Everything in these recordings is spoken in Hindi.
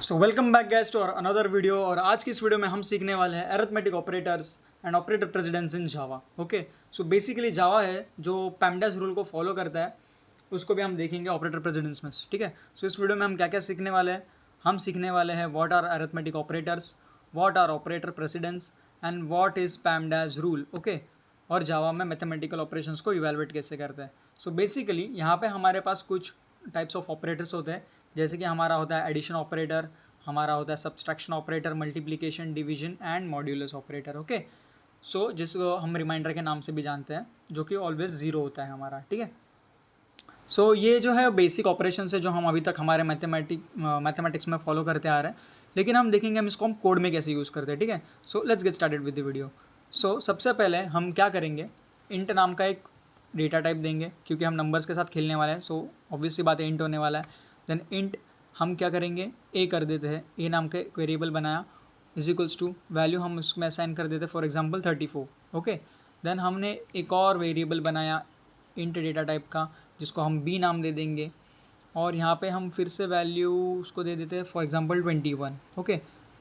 So welcome back guys to another video. और आज की इस वीडियो में हम सीखने वाले हैं arithmetic operators and operator precedence in Java. Okay, so basically Java है जो पैमडास रूल को फॉलो करता है, उसको भी हम देखेंगे ऑपरेटर प्रेसिडेंस में। ठीक है, सो इस वीडियो में हम क्या क्या सीखने वाले हैं। हम सीखने वाले हैं what are arithmetic operators, what are operator precedence and what is PEMDAS rule. Okay, और जावा में मैथमेटिकल ऑपरेशंस को इवेलुएट कैसे करते हैं। सो बेसिकली यहाँ पे हमारे पास कुछ टाइप्स ऑफ ऑपरेटर्स होते हैं, जैसे कि हमारा होता है एडिशन ऑपरेटर, हमारा होता है subtraction operator, multiplication, division and modulus operator. Okay, so जिसको हम रिमाइंडर के नाम से भी जानते हैं, जो कि ऑलवेज ज़ीरो होता है हमारा। ठीक है, सो ये जो है बेसिक ऑपरेशन है जो हम अभी तक हमारे मैथमेटिक्स में फॉलो करते आ रहे हैं, लेकिन हम देखेंगे हम इसको हम कोड में कैसे यूज़ करते हैं। ठीक है, so let's get started with the video. So सबसे पहले हम क्या करेंगे, इंट नाम का एक डेटा टाइप देंगे, क्योंकि हम नंबर्स के साथ खेलने वाले हैं। सो ऑब्वियसली बात है, इंट होने वाला है। देन इंट हम क्या करेंगे, ए कर देते हैं, ए नाम का वेरिएबल बनाया, इज इक्वल्स टू वैल्यू हम उसमें असाइन कर देते हैं, फॉर एग्जांपल 34। ओके, देन हमने एक और वेरिएबल बनाया इंट डेटा टाइप का, जिसको हम बी नाम दे देंगे, और यहाँ पे हम फिर से वैल्यू उसको दे देते हैं, फॉर एग्जांपल 21। ओके,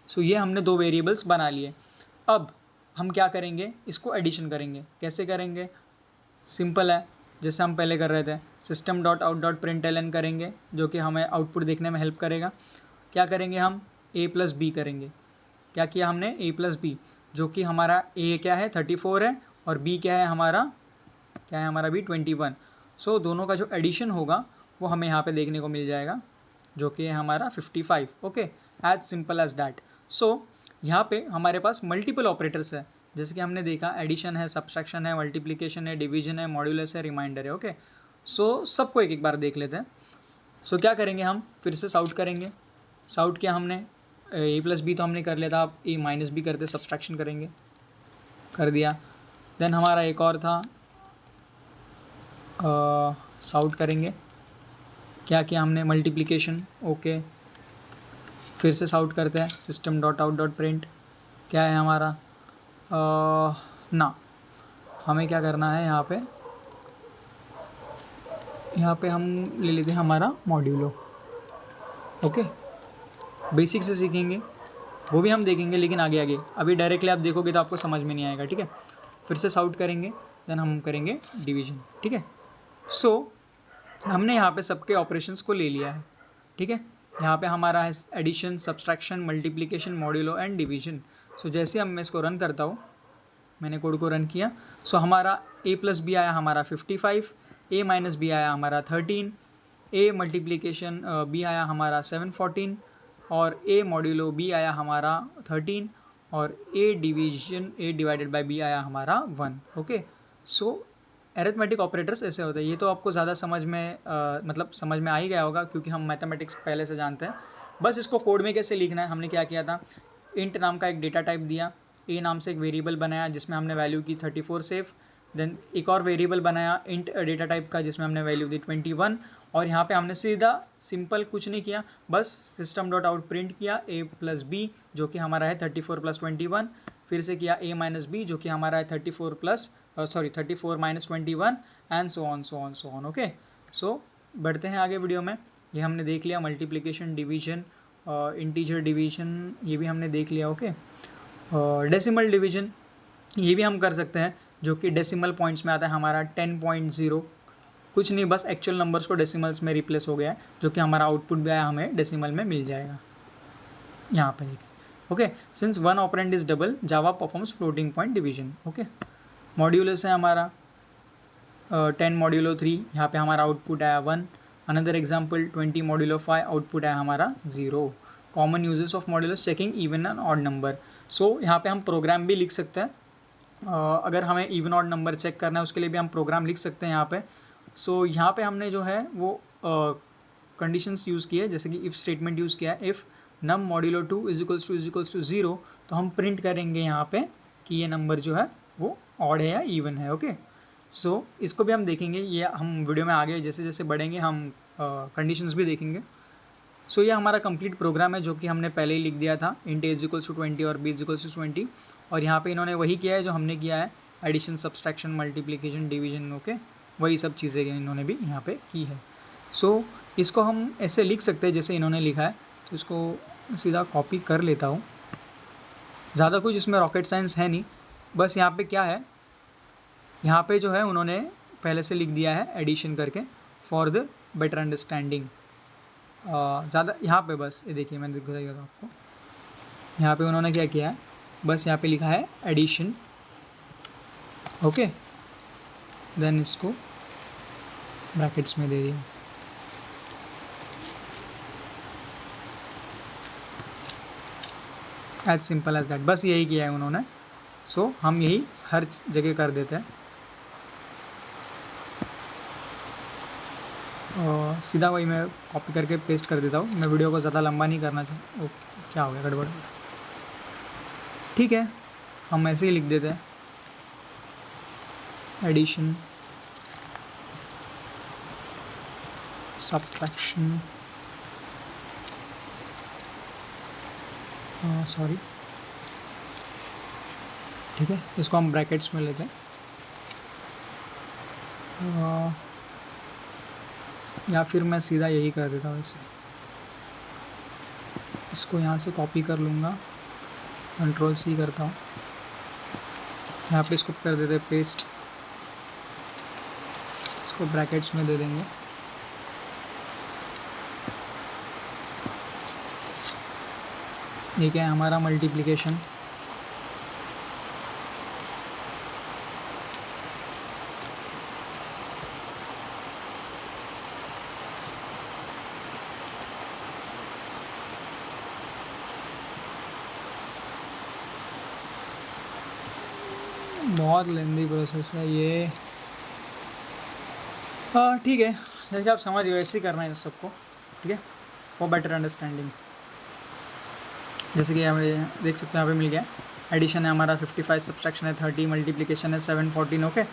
सो ये हमने दो वेरिएबल्स बना लिए। अब हम क्या करेंगे, इसको एडिशन करेंगे। कैसे करेंगे, सिंपल है, जैसे हम पहले कर रहे थे, system dot out dot print L करेंगे, जो कि हमें आउटपुट देखने में हेल्प करेगा। क्या करेंगे, हम ए प्लस बी करेंगे। क्या किया हमने, ए प्लस बी, जो कि हमारा ए क्या है 34 है, और बी क्या है हमारा बी 21। सो दोनों का जो एडिशन होगा वो हमें यहाँ पे देखने को मिल जाएगा, जो कि है हमारा 55। Okay, as simple as that. So यहाँ पे हमारे पास मल्टीपल ऑपरेटर्स है, जैसे कि हमने देखा एडिशन है, सब्सट्रैक्शन है, मल्टीप्लिकेशन है, डिवीजन है, मॉड्यूलस है, रिमाइंडर है। ओके, सो सबको एक एक बार देख लेते हैं। सो क्या करेंगे, हम फिर से साउट करेंगे। साउट किया हमने, ए प्लस बी तो हमने कर लिया था, आप ए माइनस बी करते, सब्सट्रैक्शन करेंगे, कर दिया। देन हमारा एक और था, साउट करेंगे। क्या किया हमने, मल्टीप्लिकेशन। ओके, फिर से साउट करते हैं, system dot out dot print, क्या है हमारा ना, हमें क्या करना है, यहाँ पे हम ले लेते हैं हमारा मॉड्यूलो। ओके, बेसिक से सीखेंगे, वो भी हम देखेंगे, लेकिन आगे आगे, अभी डायरेक्टली आप देखोगे तो आपको समझ में नहीं आएगा। ठीक है, फिर से साउट करेंगे, देन हम करेंगे डिवीजन। ठीक है, सो हमने यहाँ पे सबके ऑपरेशंस को ले लिया है। ठीक है, यहाँ पे हमारा है addition, subtraction, multiplication, modulo and division. So जैसे हम मैं इसको रन करता हूँ, मैंने कोड को रन किया, सो हमारा ए प्लस बी आया हमारा 55, ए माइनस बी आया हमारा 13, ए मल्टीप्लिकेशन बी आया हमारा 714, और ए मॉड्यूलो बी आया हमारा 13, और A division A divided by B आया हमारा 1। ओके, सो एरिथमेटिक ऑपरेटर्स ऐसे होते हैं। ये तो आपको ज़्यादा समझ में मतलब समझ में आ ही गया होगा, क्योंकि हम मैथमेटिक्स पहले से जानते हैं। बस इसको कोड में कैसे लिखना है, हमने क्या किया था, इंट नाम का एक डेटा टाइप दिया, ए नाम से एक वेरिएबल बनाया जिसमें हमने वैल्यू की 34 सेव, देन एक और वेरिएबल बनाया इंट डेटा टाइप का, जिसमें हमने वैल्यू दी 21, और यहाँ पे हमने सीधा सिंपल कुछ नहीं किया, बस सिस्टम डॉट आउट प्रिंट किया ए प्लस बी, जो कि हमारा है 34 प्लस 21, फिर से किया ए माइनस बी, जो कि हमारा है 34 minus 21, and so on. Okay, so बढ़ते हैं आगे वीडियो में। ये हमने देख लिया मल्टीप्लिकेशन, डिवीजन, इंटीजर डिवीजन, ये भी हमने देख लिया। ओके, डेसिमल डिवीजन ये भी हम कर सकते हैं, जो कि डेसिमल पॉइंट्स में आता है हमारा 10.0, कुछ नहीं, बस एक्चुअल नंबर्स को डेसिमल्स में रिप्लेस हो गया है, जो कि हमारा आउटपुट भी आया हमें डेसिमल में मिल जाएगा यहाँ पे देखिए। Okay, since one operand is double, Java performs floating point division. Okay, modulus है हमारा 10 मॉड्यूलो 3, यहाँ पे हमारा आउटपुट आया 1। अनदर एग्जाम्पल 20 मॉड्यूलो 5, आउटपुट आया हमारा 0। Common uses of modulus, checking even and odd number. So यहाँ पे हम प्रोग्राम भी लिख सकते हैं, अगर हमें इवन ऑड नंबर चेक करना है उसके लिए भी हम प्रोग्राम लिख सकते हैं यहाँ पे। सो यहाँ पे हमने जो है वो कंडीशंस यूज़ किए, जैसे कि इफ़ स्टेटमेंट यूज़ किया है, if num modulo 2 is equals to 0, तो हम प्रिंट करेंगे यहाँ पे कि ये नंबर जो है वो ऑड है या इवन है। ओके, सो इसको भी हम देखेंगे, ये हम वीडियो में आगे जैसे जैसे बढ़ेंगे हम कंडीशंस भी देखेंगे। सो ये हमारा कंप्लीट प्रोग्राम है, जो कि हमने पहले ही लिख दिया था, int A is equals to 20 और बी इज इक्वल्स टू 20, और यहाँ पे इन्होंने वही किया है जो हमने किया है, addition, subtraction, multiplication, division. Okay, वही सब चीज़ें इन्होंने भी यहाँ पे की है। सो इसको हम ऐसे लिख सकते हैं जैसे इन्होंने लिखा है। तो इसको सीधा कॉपी कर लेता हूँ। ज़्यादा कुछ इसमें रॉकेट साइंस है नहीं, बस यहाँ पे क्या है, यहाँ पे जो है उन्होंने पहले से लिख दिया है एडिशन करके फॉर द बेटर अंडरस्टैंडिंग। ज़्यादा यहाँ पे बस ये देखिए, मैंने दिखाया था आपको, यहाँ पे उन्होंने क्या किया है, बस यहाँ पे लिखा है एडिशन। ओके, देन इसको ब्रैकेट्स में दे दिया। एज सिंपल एज दैट, बस यही किया है उन्होंने। सो हम यही हर जगह कर देते हैं और सीधा वही मैं कॉपी करके पेस्ट कर देता हूँ। मैं वीडियो को ज़्यादा लंबा नहीं करना चाहता। ओके, क्या हो गया, गड़बड़। ठीक है, हम ऐसे ही लिख देते हैं एडिशन सब्ट्रैक्शन, सॉरी, ठीक है, इसको हम ब्रैकेट्स में लेते हैं। या फिर मैं सीधा यही कर देता हूँ, इसे इसको यहाँ से कॉपी कर लूँगा, Ctrl+C करता हूँ, यहाँ पे इसको कर देते पेस्ट, इसको ब्रैकेट्स में दे देंगे। ये क्या है, हमारा मल्टीप्लिकेशन। बहुत लेंदी प्रोसेस है ये। ठीक है, जैसे आप समझ गए ऐसे ही करना है सबको, ठीक है, फॉर बेटर अंडरस्टैंडिंग। जैसे कि हमें देख सकते हैं यहाँ पे मिल गया, एडिशन है हमारा 55, सब्सट्रैक्शन है 30, मल्टीप्लिकेशन है 7, 14। ओके,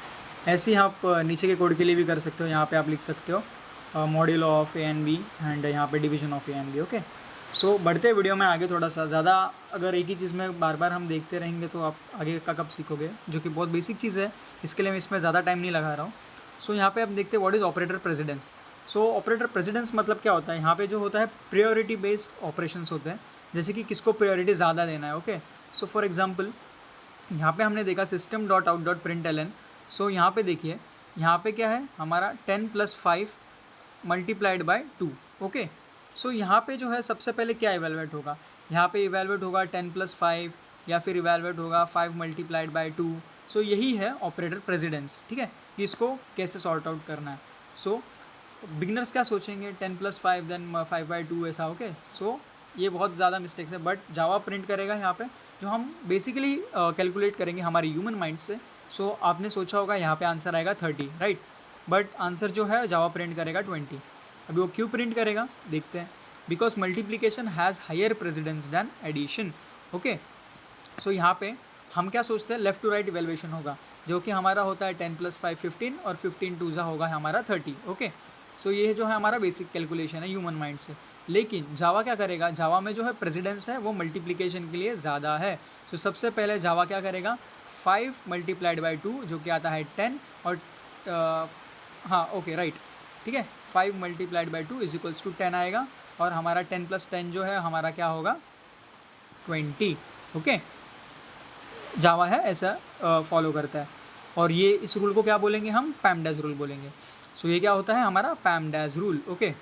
ऐसे ही आप नीचे के कोड के लिए भी कर सकते हो। यहाँ पे आप लिख सकते हो module of a and b and यहाँ पे division of a and b. Okay, so बढ़ते वीडियो में आगे थोड़ा सा ज़्यादा, अगर एक ही चीज़ में बार बार हम देखते रहेंगे तो आप आगे का कब सीखोगे, जो कि बहुत बेसिक चीज़ है, इसके लिए मैं इसमें ज़्यादा टाइम नहीं लगा रहा हूँ। सो यहाँ पे आप देखते हैं what is operator precedence. So operator precedence मतलब क्या होता है, यहाँ पे जो होता है प्रायोरिटी बेस्ड ऑपरेशंस होते हैं, जैसे कि किसको प्रायोरिटी ज़्यादा देना है। ओके, सो फॉर एग्जांपल यहाँ पे हमने देखा system.out.println। सो यहाँ पे देखिए, यहाँ पे क्या है हमारा 10 + 5 मल्टीप्लाइड बाय 2। ओके, सो यहाँ पे जो है सबसे पहले क्या इवेलुएट होगा, यहाँ पे इवेलुएट होगा 10 + 5 या फिर इवेलुएट होगा 5 मल्टीप्लाइड बाय 2। सो यही है ऑपरेटर प्रेसिडेंस, ठीक है, कि इसको कैसे सॉर्ट आउट करना है। सो बिगिनर्स क्या सोचेंगे 10 + 5 देन 5/2 ऐसा। ओके, सो ये बहुत ज़्यादा मिस्टेक्स है, बट जावा प्रिंट करेगा यहाँ पे, जो हम बेसिकली कैलकुलेट करेंगे हमारे ह्यूमन माइंड से। सो आपने सोचा होगा यहाँ पे आंसर आएगा 30, राइट, बट आंसर जो है जावा प्रिंट करेगा 20। अभी वो क्यों प्रिंट करेगा देखते हैं, because multiplication has higher precedence than addition. Okay, so यहाँ पे हम क्या सोचते हैं, लेफ्ट टू राइट इवेल्युएशन होगा, जो कि हमारा होता है 10 + 5 15 और 15 2 होगा हमारा 30। ओके, सो ये जो है हमारा बेसिक कैलकुलेशन है ह्यूमन माइंड से। लेकिन जावा क्या करेगा, जावा में जो है प्रेसिडेंस है वो मल्टीप्लिकेशन के लिए ज़्यादा है। सो सबसे पहले जावा क्या करेगा, 5 मल्टीप्लाइड बाई 2 जो कि आता है 10 और हाँ ओके राइट, ठीक है, 5 मल्टीप्लाइड बाई 2 = 10 आएगा और हमारा 10 + 10 जो है हमारा क्या होगा 20। ओके, जावा है ऐसा फॉलो करता है, और ये इस रूल को क्या बोलेंगे हम, पैमडैज रूल बोलेंगे। सो ये क्या होता है हमारा पैमडैज रूल। ओके,